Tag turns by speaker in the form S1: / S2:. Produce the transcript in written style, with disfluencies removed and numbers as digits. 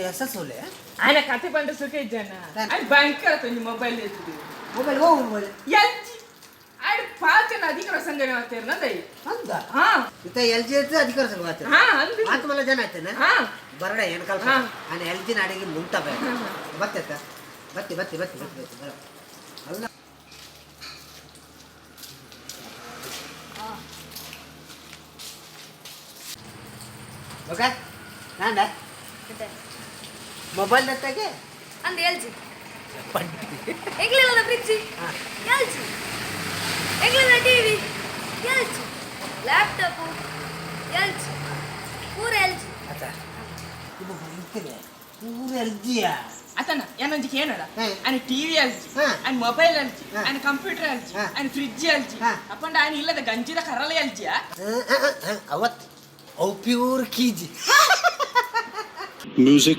S1: असं सोले
S2: ఆయన కథ పంట సుఖ జన ఆయన భయంకర మొబైల్
S1: ಮೊಬೈಲ್ ಹೋಗು ಮೊಬೈಲ್
S2: ಎಲ್ಜಿ ಆಡ್ ಪಾಚನ ಅಧಿಕಾರ ಸಂಘಟನೆ ಮಾಡ್ತಾರೆ ನದೈ
S1: ಹಂಗ
S2: ಹಾ
S1: ಇತ ಎಲ್ ಜಿ ಐತೆ ಅಧಿಕಾರ ಸಂಘ ಮಾಡ್ತಾರೆ
S2: ಹಾ ಅಂದಿ
S1: ಮಾತು ಮಲ್ಲ ಜನ ಐತೆನ
S2: ಹಾ
S1: ಬರಡ ಏನು ಕಲ್ಪ ನಾನು ಎಲ್ ಜಿ ನಾಡಿಗೆ ಮುಂಟಬೆ ಬತ್ತೈತ ಬತ್ತಿ ಬರ ಅಲ್ಲ ಓಕೆ ನಾಂದ ಮೊಬೈಲ್ ಜೊತೆಗೆ
S3: ಅಂದ್ ಎಲ್ಜಿ ಎಂಗ್ಲಿಲ್ಲ ಫ್ರಿಡ್ಜ್ ಎಲ್ಜಿ ಎಂಗ್ಲಿಲ್ಲ ಟಿವಿ ಎಲ್ಜಿ ಲ್ಯಾಪ್ಟಾಪ್ ಎಲ್ಜಿ ಪೂರ ಎಲ್ಜಿ
S1: ಅತ್ತ ಇದು ಬಂತಿದೆ ಪೂರ ಎಲ್ ಜಿಯಾ
S2: ಅತನ ಏನಂಜಿ ಏನಡ ఆయన ಟಿವಿ ಅಲ್ಜಿ ఆయన ಮೊಬೈಲ್ ಅಲ್ಜಿ ఆయన ಕಂಪ್ಯೂಟರ್ ಅಲ್ಜಿ ఆయన ಫ್ರಿಡ್ಜ್ ಅಲ್ಜಿ ಅಪ್ಪಂಡ ఆయన ಇಲ್ಲದ ಗಂಜಿದ ಕರಳೆ ಅಲ್ಜಿಯಾ
S1: ಅವತ್ ಅವು ಪ್ಯೂರ್ ಕೀಜಿ
S4: Music.